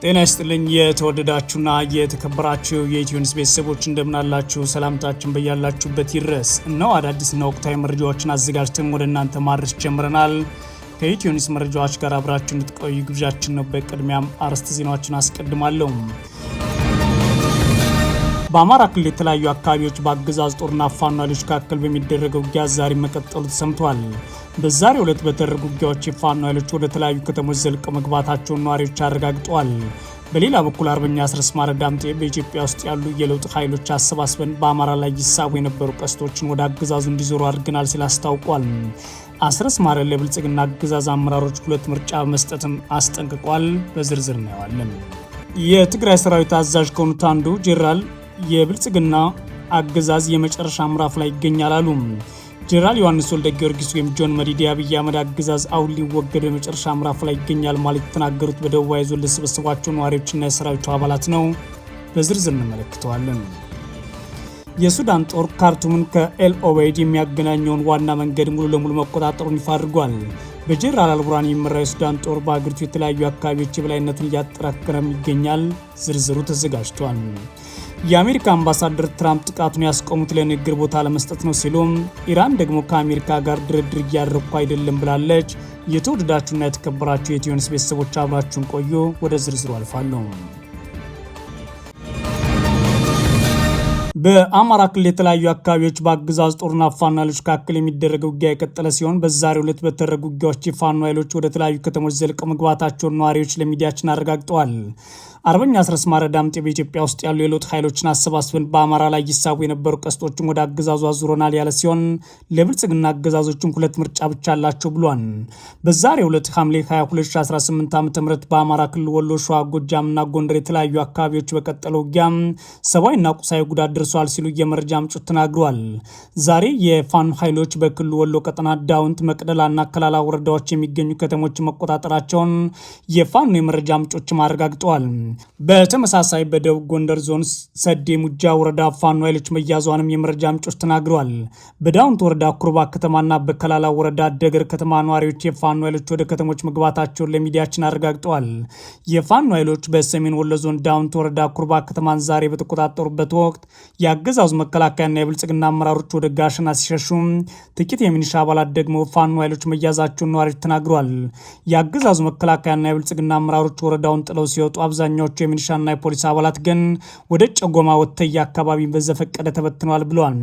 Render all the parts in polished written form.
ጤና ይስጥልኝ የተወደዳችሁና የተከበራችሁ የኢትዮኒውስ ቤተሰቦች እንደምናላችሁ ሰላምታችን በያላችሁበት ይድረስ። እነሆ አዳዲስና ወቅታዊ መረጃዎችን አዘጋጅተን ወደ እናንተ ማድረስ ጀምረናል። ከኢትዮኒውስ መረጃዎች ጋር አብራችሁ እንድትቆዩ ግብዣችን ነው። በቅድሚያም አርዕስተ ዜናዎችን አስቀድማለሁ። በአማራ ክልል የተለያዩ አካባቢዎች በአገዛዝ ጦርና ፋኖ ኃይሎች መካከል በሚደረገው ውጊያ ዛሬ መቀጠሉ ተሰምቷል። በዛሬው ዕለት በተደረጉ ውጊያዎች የፋኖ ኃይሎች ወደ ተለያዩ ከተሞች ዘልቀው መግባታቸውን ነዋሪዎች አረጋግጠዋል። በሌላ በኩል አርበኛ አስረስ ማረ ዳምጤ በኢትዮጵያ ውስጥ ያሉ የለውጥ ኃይሎች አሰባስበን በአማራ ላይ ይሳቡ የነበሩ ቀስቶችን ወደ አገዛዙ እንዲዞሩ አድርገናል ሲል አስታውቋል። አስረስ ማረ ለብልጽግና አገዛዝ አመራሮች ሁለት ምርጫ በመስጠትም አስጠንቅቋል። በዝርዝር እናየዋለን። የትግራይ ሰራዊት አዛዥ ከሆኑት አንዱ ጄኔራል የብልጽግና አገዛዝ የመጨረሻ ምዕራፍ ላይ ይገኛል አሉ። ጄኔራል ዮሐንስ ወልደ ጊዮርጊስ ወይም ጆን መዲድ የአብይ አህመድ አገዛዝ አሁን ሊወገድ የመጨረሻ ምዕራፍ ላይ ይገኛል ማለት የተናገሩት በደቡባዊ ዞን ለተሰበሰቧቸው ነዋሪዎችና የሰራዊቱ አባላት ነው። በዝርዝር እንመለከተዋለን። የሱዳን ጦር ካርቱምን ከኤል ኦቤይድ የሚያገናኘውን ዋና መንገድ ሙሉ ለሙሉ መቆጣጠሩን ይፋ አድርጓል። በጄኔራል አልቡርሃን የሚመራው የሱዳን ጦር በአገሪቱ የተለያዩ አካባቢዎች የበላይነትን እያጠናከረም ይገኛል። ዝርዝሩ ተዘጋጅቷል። የአሜሪካ አምባሳደር ትራምፕ ጥቃቱን ያስቆሙት ለንግግር ቦታ ለመስጠት ነው ሲሉም፣ ኢራን ደግሞ ከአሜሪካ ጋር ድርድር እያደረኩ አይደለም ብላለች። የተወደዳችሁና የተከበራችሁ የኢትዮኒውስ ቤተሰቦች አብራችሁን ቆዩ። ወደ ዝርዝሩ አልፋለሁ። በአማራ ክልል የተለያዩ አካባቢዎች በአገዛዝ ጦርና ፋኖ ኃይሎች መካከል የሚደረገው ውጊያ የቀጠለ ሲሆን በዛሬው ዕለት በተደረጉ ውጊያዎች የፋኖ ኃይሎች ወደ ተለያዩ ከተሞች ዘልቀው መግባታቸውን ነዋሪዎች ለሚዲያችን አረጋግጠዋል። አርበኛ አስረስ ማረ ዳምጤ በኢትዮጵያ ውስጥ ያሉ የለውጥ ኃይሎችን አሰባስበን በአማራ ላይ ይሳቡ የነበሩ ቀስቶችን ወደ አገዛዙ አዙረናል ያለ ሲሆን ለብልጽግና አገዛዞችም ሁለት ምርጫ ብቻ አላቸው ብሏል። በዛሬው ዕለት ሐምሌ 22 2018 ዓ.ም በአማራ ክልል ወሎ፣ ሸዋ፣ ጎጃምና ጎንደር የተለያዩ አካባቢዎች በቀጠለው ውጊያ ሰብአዊና ቁሳዊ ጉዳት ደርሷል ሲሉ የመረጃ ምንጮች ተናግረዋል። ዛሬ የፋኖ ኃይሎች በክልሉ ወሎ ቀጠና ዳውንት፣ መቅደላና ከላላ ወረዳዎች የሚገኙ ከተሞች መቆጣጠራቸውን የፋኖ የመረጃ ምንጮች አረጋግጠዋል። በተመሳሳይ በደቡብ ጎንደር ዞን ሰዴ ሙጃ ወረዳ ፋኖ ኃይሎች መያዟንም የመረጃ ምንጮች ተናግረዋል። በዳውንት ወረዳ ኩርባ ከተማና በከላላ ወረዳ ደገር ከተማ ነዋሪዎች የፋኖ ኃይሎች ወደ ከተሞች መግባታቸውን ለሚዲያችን አረጋግጠዋል። የፋኖ ኃይሎች በሰሜን ወሎ ዞን ዳውንት ወረዳ ኩርባ ከተማን ዛሬ በተቆጣጠሩበት ወቅት የአገዛዙ መከላከያና የብልጽግና አመራሮች ወደ ጋሸና ሲሸሹ፣ ጥቂት የሚኒሻ አባላት ደግሞ ፋኖ ኃይሎች መያዛቸውን ነዋሪዎች ተናግረዋል። የአገዛዙ መከላከያና የብልጽግና አመራሮች ወረዳውን ጥለው ሲወጡ አብዛኛው የሚኒሻና የፖሊስ አባላት ግን ወደ ጨጎማ ወተያ አካባቢ በዘፈቀደ ተበትነዋል ብለዋል።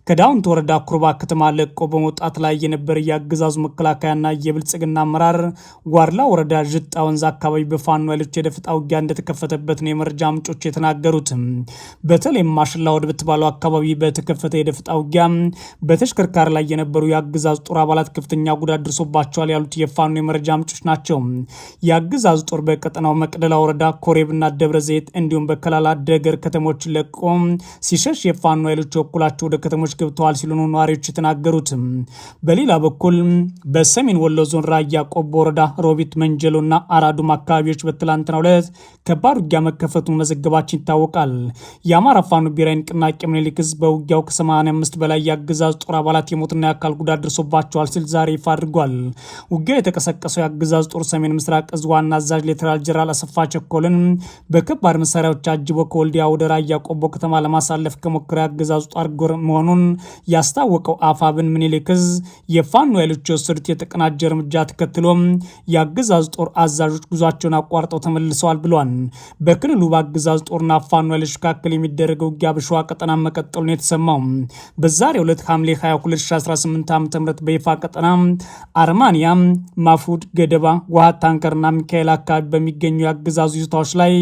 ከዳውንት ወረዳ ኩርባ ከተማ ለቆ በመውጣት ላይ የነበረ የአገዛዙ መከላከያና የብልጽግና አመራር ዋርላ ወረዳ ዥጣ ወንዝ አካባቢ በፋኖ ኃይሎች የደፈጣ ውጊያ እንደተከፈተበት ነው የመረጃ ምንጮች የተናገሩት። በተለይም ማሽላ ወደ በተባለው አካባቢ በተከፈተ የደፈጣ ውጊያ በተሽከርካሪ ላይ የነበሩ የአገዛዙ ጦር አባላት ከፍተኛ ጉዳት ደርሶባቸዋል ያሉት የፋኖ የመረጃ ምንጮች ናቸው። የአገዛዙ ጦር በቀጠናው መቅደላ ወረዳ ኮሬብና ደብረ ዘይት እንዲሁም በከላላ ደገር ከተሞች ለቆ ሲሸሽ የፋኖ ኃይሎች በኩላቸው ወደ ከተሞች ገብተዋል ሲሉ ነው ነዋሪዎች የተናገሩት። በሌላ በኩል በሰሜን ወሎ ዞን ራያ ቆቦ ወረዳ ሮቢት፣ መንጀሎና አራዱም አካባቢዎች በትላንትናው ዕለት ከባድ ውጊያ መከፈቱን መዘገባችን ይታወቃል። የአማራ ፋኖ ብሔራዊ ንቅናቄ ምኒልክ ህዝብ በውጊያው ከ85 በላይ የአገዛዝ ጦር አባላት የሞትና የአካል ጉዳት ደርሶባቸዋል ሲል ዛሬ ይፋ አድርጓል። ውጊያው የተቀሰቀሰው የአገዛዝ ጦር ሰሜን ምስራቅ እዝ ዋና አዛዥ ሌተናል ጄኔራል አሰፋ ቸኮልን በከባድ መሳሪያዎች አጅቦ ከወልዲያ ወደ ራያ ቆቦ ከተማ ለማሳለፍ ከሞከረ የአገዛዙ ጦር መሆኑን ያስታወቀው አፋብን ምኒልክ ዕዝ የፋኖ ኃይሎች የወሰዱት የተቀናጀ እርምጃ ተከትሎ የአገዛዙ ጦር አዛዦች ጉዟቸውን አቋርጠው ተመልሰዋል ብሏል። በክልሉ በአገዛዙ ጦርና ፋኖ ኃይሎች መካከል የሚደረገው ውጊያ በሸዋ ቀጠና መቀጠሉን የተሰማው በዛሬው ዕለት ሐምሌ 22 2018 ዓ.ም በይፋ ቀጠና አርማንያ፣ ማፉድ፣ ገደባ፣ ውሃ ታንከርና ሚካኤል አካባቢ በሚገኙ የአገዛዙ ይዞታዎች ላይ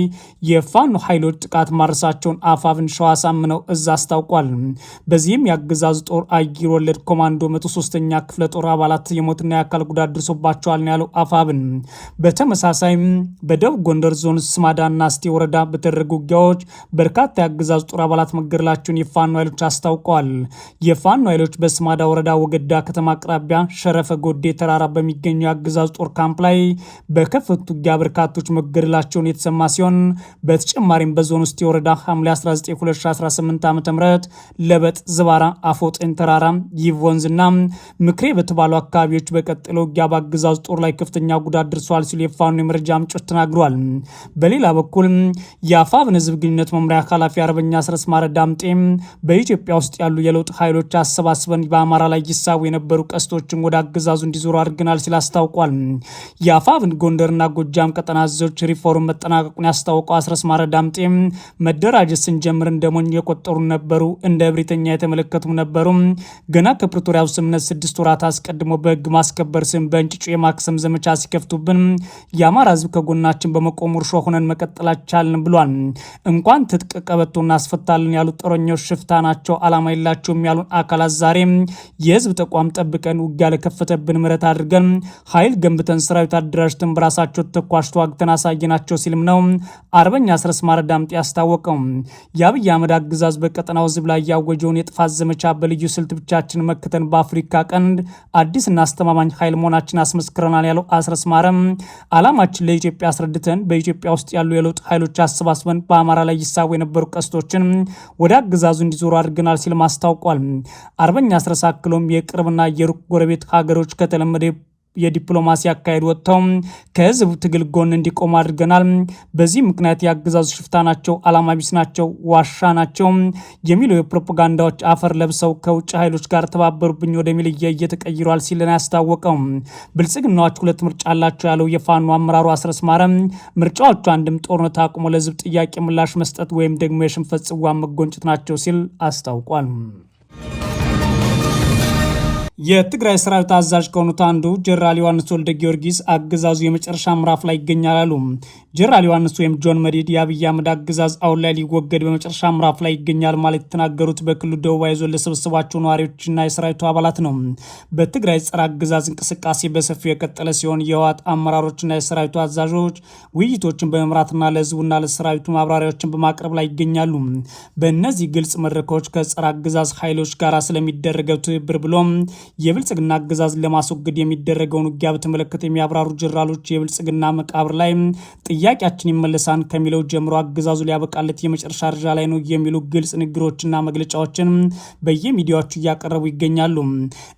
የፋኖ ኃይሎች ጥቃት ማድረሳቸውን አፋብን ሸዋ ሳምነው እዝ አስታውቋል። በዚህም የአገዛዙ ጦር አየር ወለድ ኮማንዶ 103ኛ ክፍለ ጦር አባላት የሞትና የአካል ጉዳት ደርሶባቸዋል ነው ያለው አፋብን። በተመሳሳይ በደቡብ ጎንደር ዞን ስማዳና እስቴ ወረዳ በተደረጉ ውጊያዎች በርካታ የአገዛዙ ጦር አባላት መገደላቸውን የፋኖ ኃይሎች አስታውቀዋል። የፋኖ ኃይሎች በስማዳ ወረዳ ወገዳ ከተማ አቅራቢያ ሸረፈ ጎዴ ተራራ በሚገኙ የአገዛዙ ጦር ካምፕ ላይ በከፈቱት ውጊያ በርካቶች መገደላቸውን የተሰማ ሲሆን በተጨማሪም በዞን ውስጥ የወረዳ ሐምሌ 19 2018 ዓ.ም ለበጥ፣ ዝባራ፣ አፎጤን ተራራ፣ ይቭ ወንዝና ምክሬ በተባሉ አካባቢዎች በቀጠለው ውጊያ በአገዛዙ ጦር ላይ ከፍተኛ ጉዳት ደርሷል ሲሉ የፋኖ የመረጃ ምንጮች ተናግረዋል። በሌላ በኩል የአፋብን ህዝብ ግንኙነት መምሪያ ኃላፊ አርበኛ አስረስ ማረ ዳምጤ በኢትዮጵያ ውስጥ ያሉ የለውጥ ኃይሎች አሰባስበን በአማራ ላይ ይሳቡ የነበሩ ቀስቶችን ወደ አገዛዙ እንዲዞሩ አድርገናል ሲል አስታውቋል። የአፋብን ጎንደርና ጎጃም ቀጠና አዛዦች ሪፎርም መጠናቀቁን ያስታወቀው አስረስ ማረ ዳምጤ መደራጀት ስንጀምር እንደ ሞኝ የቆጠሩ ነበሩ፣ እንደ እብሪተኛ የተመለከቱም ነበሩ። ገና ከፕሪቶሪያው ስምምነት 6 ወራት አስቀድሞ በህግ ማስከበር ስም በእንጭጩ የማክሰም ዘመቻ ሲከፍቱብን የአማራ ህዝብ ከጎናችን በመቆሙ እርሾ ሆነን መቀጠል አልቻልንም ብሏል። እንኳን ትጥቅ ቀበቶ እናስፈታለን ያሉት ጦረኞች ሽፍታ ናቸው፣ አላማ የላቸውም ያሉን አካላት ዛሬ የህዝብ ተቋም ጠብቀን ውጊያ ለከፈተብን ምረት አድርገን ኃይል ገንብተን ሰራዊት አደራጅተን በራሳቸው ተኳሽ ተዋግተን አሳየናቸው ሲልም ነው አርበኛ አስረስ ማረ ዳምጤ ያስታወቀው። የአብይ አህመድ አገዛዝ በቀጠናው ህዝብ ላይ ያወጀውን የጥፋት ዘመቻ በልዩ ስልት ብቻችን መክተን በአፍሪካ ቀንድ አዲስና አስተማማኝ ኃይል መሆናችን አስመስክረናል ያለው አስረስ ማረ አላማችን ለኢትዮጵያ አስረድተን በኢትዮጵያ ውስጥ ያሉ የለውጥ ኃይሎች አሰባስበን በአማራ ላይ ይሳቡ የነበሩ ቀስቶችን ወደ አገዛዙ እንዲዞሩ አድርገናል ሲልም አስታውቋል። አርበኛ አስረስ አክሎም የቅርብና የሩቅ ጎረቤት ሀገሮች ከተለመደ የዲፕሎማሲ አካሄድ ወጥተው ከህዝብ ትግል ጎን እንዲቆሙ አድርገናል። በዚህ ምክንያት የአገዛዙ ሽፍታ ናቸው፣ አላማ ቢስ ናቸው፣ ዋሻ ናቸው የሚሉ የፕሮፓጋንዳዎች አፈር ለብሰው ከውጭ ኃይሎች ጋር ተባበሩብኝ ወደሚል እየተቀይሯል ሲል ያስታወቀው። ብልጽግናዎች ሁለት ምርጫ አላቸው ያለው የፋኖ አመራሩ አስረስ ማረ ምርጫዎቹ አንድም ጦርነት አቁሞ ለህዝብ ጥያቄ ምላሽ መስጠት ወይም ደግሞ የሽንፈት ጽዋ መጎንጨት ናቸው ሲል አስታውቋል። የትግራይ ሰራዊት አዛዥ ከሆኑት አንዱ ጀነራል ዮሐንስ ወልደ ጊዮርጊስ አገዛዙ የመጨረሻ ምዕራፍ ላይ ይገኛል አሉ። ጀነራል ዮሐንስ ወይም ጆን መዲድ የአብይ አህመድ አገዛዝ አሁን ላይ ሊወገድ በመጨረሻ ምዕራፍ ላይ ይገኛል ማለት የተናገሩት በክልሉ ደቡባዊ ዞን ለሰበሰባቸው ነዋሪዎችና የሰራዊቱ አባላት ነው። በትግራይ ጸረ አገዛዝ እንቅስቃሴ በሰፊው የቀጠለ ሲሆን የህወሓት አመራሮችና የሰራዊቱ አዛዦች ውይይቶችን በመምራትና ለህዝቡና ለሰራዊቱ ማብራሪያዎችን በማቅረብ ላይ ይገኛሉ። በእነዚህ ግልጽ መድረኮች ከጸረ አገዛዝ ኃይሎች ጋር ስለሚደረገው ትብብር ብሎም የብልጽግና አገዛዝ ለማስወገድ የሚደረገውን ውጊያ በተመለከተ የሚያብራሩ ጀነራሎች የብልጽግና መቃብር ላይ ጥያቄያችን ይመለሳን ከሚለው ጀምሮ አገዛዙ ሊያበቃለት የመጨረሻ ደረጃ ላይ ነው የሚሉ ግልጽ ንግግሮችና መግለጫዎችን በየሚዲያዎቹ እያቀረቡ ይገኛሉ።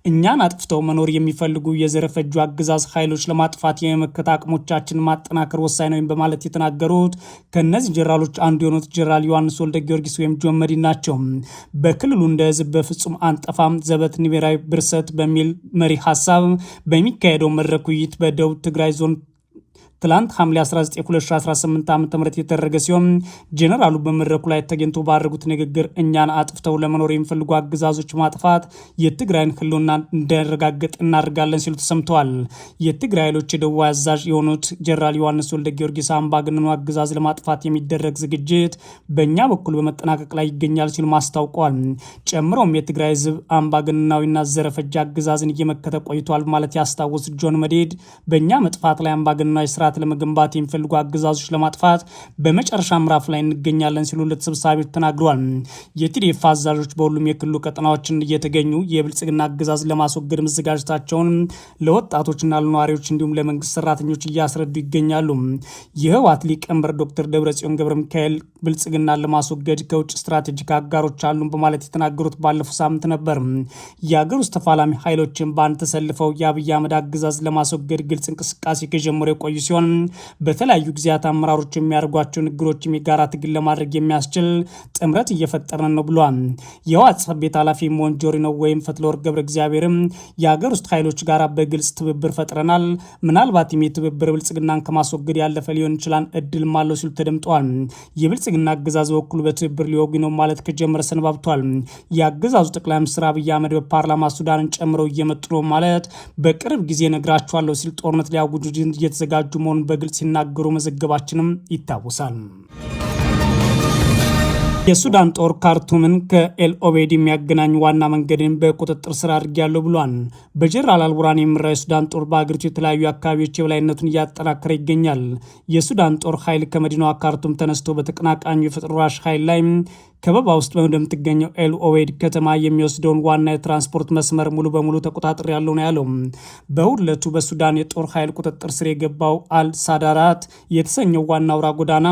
እኛን አጥፍተው መኖር የሚፈልጉ የዘረፈጁ አገዛዝ ኃይሎች ለማጥፋት የመመከት አቅሞቻችን ማጠናከር ወሳኝ ነው በማለት የተናገሩት ከነዚህ ጀነራሎች አንዱ የሆኑት ጀነራል ዮሐንስ ወልደ ጊዮርጊስ ወይም ጆን መዲድ ናቸው። በክልሉ እንደ ህዝብ በፍጹም አንጠፋም ዘበት ንብሔራዊ ብርሰት በሚል መሪ ሐሳብ በሚካሄደው መድረክ ውይይት በደቡብ ትግራይ ዞን ትላንት ሐምሌ 19 2018 ዓ.ም የተደረገ ሲሆን ጄኔራሉ በመድረኩ ላይ ተገኝቶ ባደረጉት ንግግር እኛን አጥፍተው ለመኖር የሚፈልጉ አገዛዞች ማጥፋት የትግራይን ህልውና እንዳይረጋገጥ እናደርጋለን ሲሉ ተሰምተዋል። የትግራይ ኃይሎች የደቡብ አዛዥ የሆኑት ጀነራል ዮሐንስ ወልደ ጊዮርጊስ አምባገነኑ አገዛዝ ለማጥፋት የሚደረግ ዝግጅት በእኛ በኩል በመጠናቀቅ ላይ ይገኛል ሲሉ አስታውቀዋል። ጨምሮም የትግራይ ህዝብ አምባገነናዊና ዘረፈጅ አገዛዝን እየመከተ ቆይቷል ማለት ያስታወሱት ጆን መዲድ በእኛ መጥፋት ላይ አምባገነናዊ ስርዓት ለመገንባት የሚፈልጉ አገዛዞች ለማጥፋት በመጨረሻ ምዕራፍ ላይ እንገኛለን ሲሉ ለተሰብሳቢዎች ተናግረዋል። የቲዲኤፍ አዛዦች በሁሉም የክልሉ ቀጠናዎችን እየተገኙ የብልጽግና አገዛዝ ለማስወገድ መዘጋጀታቸውን ለወጣቶችና ለነዋሪዎች እንዲሁም ለመንግስት ሰራተኞች እያስረዱ ይገኛሉ። የህወሓት ሊቀመንበር ዶክተር ደብረጽዮን ገብረ ሚካኤል ብልጽግናን ለማስወገድ ከውጭ ስትራቴጂክ አጋሮች አሉን በማለት የተናገሩት ባለፈው ሳምንት ነበር። የአገር ውስጥ ተፋላሚ ኃይሎችን በአንድ ተሰልፈው የአብይ አህመድ አገዛዝ ለማስወገድ ግልጽ እንቅስቃሴ ከጀመሩ የቆዩ ሲሆን በተለያዩ ጊዜያት አመራሮች የሚያደርጓቸው ንግግሮችም የጋራ ትግል ለማድረግ የሚያስችል ጥምረት እየፈጠረን ነው ብሏል። የህወሓት ጽሕፈት ቤት ኃላፊ ሞንጆሪኖ ወይም ፈትለወርቅ ገብረ እግዚአብሔርም የአገር ውስጥ ኃይሎች ጋር በግልጽ ትብብር ፈጥረናል፣ ምናልባትም የትብብር ብልጽግናን ከማስወገድ ያለፈ ሊሆን ይችላል እድልም አለው ሲሉ ተደምጠዋል። የብልጽግና አገዛዝ በኩሉ በትብብር ሊወጉ ነው ማለት ከጀመረ ሰነባብቷል። የአገዛዙ ጠቅላይ ሚኒስትር አብይ አህመድ በፓርላማ ሱዳንን ጨምረው እየመጡ ነው ማለት በቅርብ ጊዜ ነግራቸዋለሁ ሲል ጦርነት ሊያውጁ እየተዘጋጁ መሆኑን በግልጽ ሲናገሩ መዘገባችንም ይታወሳል። የሱዳን ጦር ካርቱምን ከኤል ኦቤድ የሚያገናኝ ዋና መንገድን በቁጥጥር ስር አድርጌያለሁ ብሏል። በጀነራል አልቡርሃን የሚመራው የሱዳን ጦር በአገሪቱ የተለያዩ አካባቢዎች የበላይነቱን እያጠናከረ ይገኛል። የሱዳን ጦር ኃይል ከመዲናዋ ካርቱም ተነስቶ በተቀናቃኙ የፈጥኖ ደራሽ ኃይል ላይ ከበባ ውስጥ ወደምትገኘው ኤል ኦዌድ ከተማ የሚወስደውን ዋና የትራንስፖርት መስመር ሙሉ በሙሉ ተቆጣጥር ያለው ነው ያለው። በሁለቱ በሱዳን የጦር ኃይል ቁጥጥር ስር የገባው አልሳዳራት የተሰኘው ዋና አውራ ጎዳና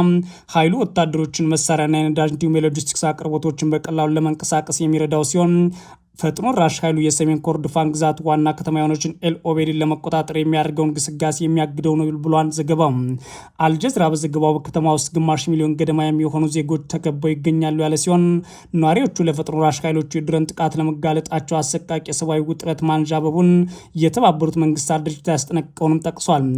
ኃይሉ ወታደሮችን መሳሪያና የነዳጅ እንዲሁም የሎጂስቲክስ አቅርቦቶችን በቀላሉ ለመንቀሳቀስ የሚረዳው ሲሆን ፈጥኖ ራሽ ኃይሉ የሰሜን ኮርዶፋን ግዛት ዋና ከተማ የሆነችን ኤል ኦቤድን ለመቆጣጠር የሚያደርገውን ግስጋሴ የሚያግደው ነው ብሏን ዘገባው። አልጀዝራ በዘገባው በከተማ ውስጥ ግማሽ ሚሊዮን ገደማ የሚሆኑ ዜጎች ተከበው ይገኛሉ ያለ ሲሆን ነዋሪዎቹ ለፈጥኖ ራሽ ኃይሎቹ የድሮን ጥቃት ለመጋለጣቸው አሰቃቂ የሰብአዊ ውጥረት ማንዣበቡን የተባበሩት መንግስታት ድርጅት ያስጠነቀቀውንም ጠቅሷል።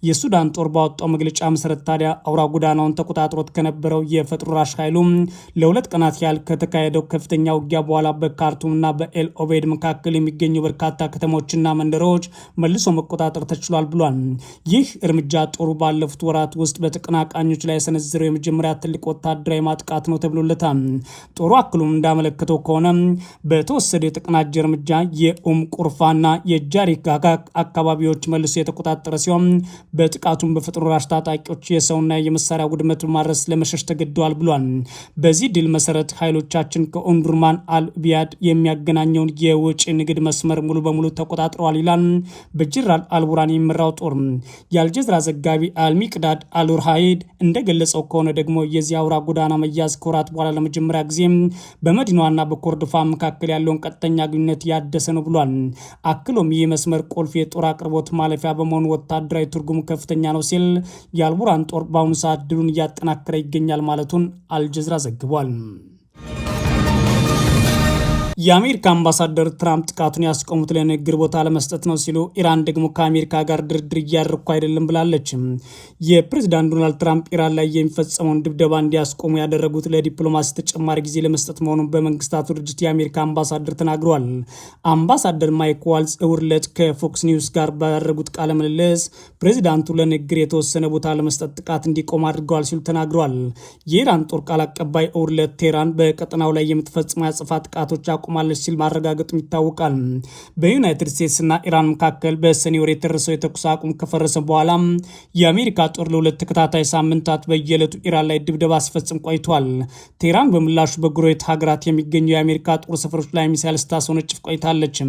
የሱዳን ጦር ባወጣው መግለጫ መሰረት ታዲያ አውራ ጎዳናውን ተቆጣጥሮት ከነበረው የፈጥኖ ራሽ ኃይሉ ለሁለት ቀናት ያህል ከተካሄደው ከፍተኛ ውጊያ በኋላ በካርቱምና ኤል ኦቤድ መካከል የሚገኙ በርካታ ከተሞችና መንደሮች መልሶ መቆጣጠር ተችሏል ብሏል። ይህ እርምጃ ጦሩ ባለፉት ወራት ውስጥ በተቀናቃኞች ላይ የሰነዘረው የመጀመሪያ ትልቅ ወታደራዊ ማጥቃት ነው ተብሎለታል። ጦሩ አክሎም እንዳመለከተው ከሆነ በተወሰደ የተቀናጀ እርምጃ የኡም ቁርፋና የጃሪጋጋ አካባቢዎች መልሶ የተቆጣጠረ ሲሆን በጥቃቱም በፈጥኖ ራሽ ታጣቂዎች የሰውና የመሳሪያ ውድመት ማድረስ ለመሸሽ ተገደዋል ብሏል። በዚህ ድል መሰረት ኃይሎቻችን ከኦንዱርማን አልቢያድ የሚያገናኘውን የውጭ ንግድ መስመር ሙሉ በሙሉ ተቆጣጥረዋል ይላል በጀነራል አልቡራን የሚመራው ጦር። የአልጀዝራ ዘጋቢ አልሚቅዳድ አልሩሃይድ እንደገለጸው ከሆነ ደግሞ የዚህ አውራ ጎዳና መያዝ ከወራት በኋላ ለመጀመሪያ ጊዜ በመዲናዋና በኮርዶፋን መካከል ያለውን ቀጥተኛ ግንኙነት ያደሰ ነው ብሏል። አክሎም ይህ መስመር ቁልፍ የጦር አቅርቦት ማለፊያ በመሆኑ ወታደራዊ ትርጉሙ ከፍተኛ ነው ሲል የአልቡራን ጦር በአሁኑ ሰዓት ድሉን እያጠናከረ ይገኛል ማለቱን አልጀዝራ ዘግቧል። የአሜሪካ አምባሳደር ትራምፕ ጥቃቱን ያስቆሙት ለንግግር ቦታ ለመስጠት ነው ሲሉ፣ ኢራን ደግሞ ከአሜሪካ ጋር ድርድር እያደረኩ አይደለም ብላለች። የፕሬዝዳንት ዶናልድ ትራምፕ ኢራን ላይ የሚፈጸመውን ድብደባ እንዲያስቆሙ ያደረጉት ለዲፕሎማሲ ተጨማሪ ጊዜ ለመስጠት መሆኑን በመንግስታቱ ድርጅት የአሜሪካ አምባሳደር ተናግረዋል። አምባሳደር ማይክ ዋልዝ እሁድ ዕለት ከፎክስ ኒውስ ጋር ባደረጉት ቃለ ምልልስ ፕሬዝዳንቱ ለንግግር የተወሰነ ቦታ ለመስጠት ጥቃት እንዲቆም አድርገዋል ሲሉ ተናግረዋል። የኢራን ጦር ቃል አቀባይ እሁድ ዕለት ቴህራን በቀጠናው ላይ የምትፈጽመው የአጸፋ ጥቃቶች ማለች ሲል ማረጋገጡ ይታወቃል። በዩናይትድ ስቴትስና ኢራን መካከል በሰኔ ወር የተደረሰው የተኩስ አቁም ከፈረሰ በኋላ የአሜሪካ ጦር ለሁለት ተከታታይ ሳምንታት በየዕለቱ ኢራን ላይ ድብደባ ሲፈጽም ቆይቷል። ቴህራን በምላሹ በጎረቤት ሀገራት የሚገኙ የአሜሪካ ጦር ሰፈሮች ላይ ሚሳይል ስታስወነጭፍ ቆይታለች።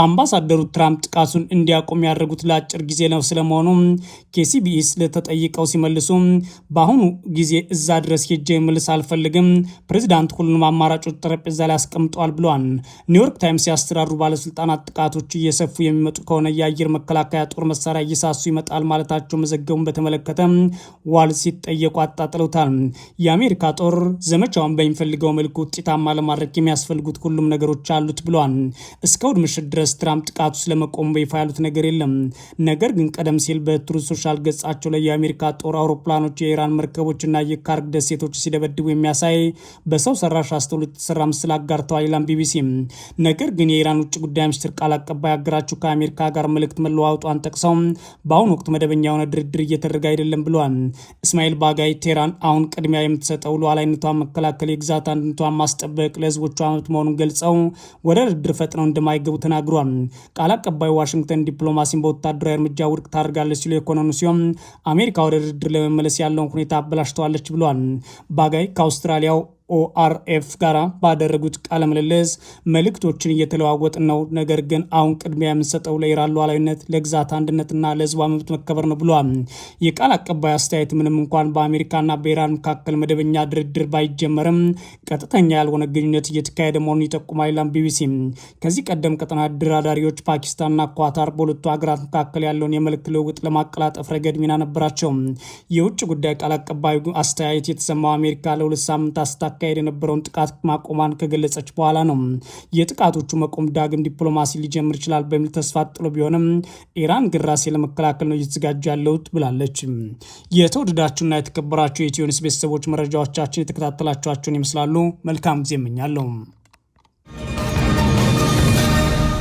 አምባሳደሩ ትራምፕ ጥቃቱን እንዲያቆም ያደረጉት ለአጭር ጊዜ ነው ስለመሆኑ ከሲቢኤስ ለተጠይቀው ሲመልሱ በአሁኑ ጊዜ እዛ ድረስ ሄጄ መልስ አልፈልግም፣ ፕሬዚዳንት ሁሉንም አማራጮች ጠረጴዛ ላይ አስቀምጠዋል ብለዋል። ኒውዮርክ ታይምስ ያስተዳድሩ ባለስልጣናት ጥቃቶች እየሰፉ የሚመጡ ከሆነ የአየር መከላከያ ጦር መሳሪያ እየሳሱ ይመጣል ማለታቸው መዘገቡን በተመለከተ ዋልዝ ሲጠየቁ አጣጥለውታል። የአሜሪካ ጦር ዘመቻውን በሚፈልገው መልኩ ውጤታማ ለማድረግ የሚያስፈልጉት ሁሉም ነገሮች አሉት ብለዋል። እስከ እሁድ ምሽት ድረስ ትራምፕ ጥቃቱ ስለመቆሙ በይፋ ያሉት ነገር የለም። ነገር ግን ቀደም ሲል በትሩዝ ሶሻል ገጻቸው ላይ የአሜሪካ ጦር አውሮፕላኖች የኢራን መርከቦችና የካርግ ደሴቶች ሲደበድቡ የሚያሳይ በሰው ሰራሽ አስተውሎት የተሰራ ምስል አጋርተዋል ይላል ቢቢሲ። ነገር ግን የኢራን ውጭ ጉዳይ ሚኒስትር ቃል አቀባይ አገራቸው ከአሜሪካ ጋር መልእክት መለዋወጧን ጠቅሰው በአሁኑ ወቅት መደበኛ የሆነ ድርድር እየተደረገ አይደለም ብለዋል። እስማኤል ባጋይ ቴህራን አሁን ቅድሚያ የምትሰጠው ሉዓላዊነቷን መከላከል፣ የግዛት አንድነቷን ማስጠበቅ ለህዝቦቿ መብት መሆኑን ገልጸው ወደ ድርድር ፈጥነው እንደማይገቡ ተናግሯል። ቃል አቀባይ ዋሽንግተን ዲፕሎማሲን በወታደራዊ እርምጃ ውድቅ ታደርጋለች ሲሉ የኮነኑ ሲሆን አሜሪካ ወደ ድርድር ለመመለስ ያለውን ሁኔታ አበላሽተዋለች ብሏል። ባጋይ ከአውስትራሊያው ኦአርኤፍ ጋር ባደረጉት ቃለ ምልልስ መልእክቶችን እየተለዋወጥን ነው፣ ነገር ግን አሁን ቅድሚያ የምንሰጠው ለኢራን ሉዓላዊነት፣ ለግዛት አንድነትና ለህዝቧ መብት መከበር ነው ብሏል። የቃል አቀባይ አስተያየት ምንም እንኳን በአሜሪካና በኢራን መካከል መደበኛ ድርድር ባይጀመርም ቀጥተኛ ያልሆነ ግንኙነት እየተካሄደ መሆኑን ይጠቁማል ይላል ቢቢሲ። ከዚህ ቀደም ቀጠና ድራዳሪዎች ፓኪስታንና ኳታር በሁለቱ ሀገራት መካከል ያለውን የመልእክት ልውውጥ ለማቀላጠፍ ረገድ ሚና ነበራቸው። የውጭ ጉዳይ ቃል አቀባዩ አስተያየት የተሰማው አሜሪካ ለሁለት ሳምንታት ካሄድ የነበረውን ጥቃት ማቆሟን ከገለጸች በኋላ ነው። የጥቃቶቹ መቆም ዳግም ዲፕሎማሲ ሊጀምር ይችላል በሚል ተስፋ ጥሎ ቢሆንም ኢራን ግን ራሴ ለመከላከል ነው እየተዘጋጀ ያለሁት ብላለች። የተወደዳችሁና የተከበራችሁ የኢትዮ ኒውስ ቤተሰቦች መረጃዎቻችን የተከታተላችኋቸውን ይመስላሉ። መልካም ጊዜ እመኛለሁ።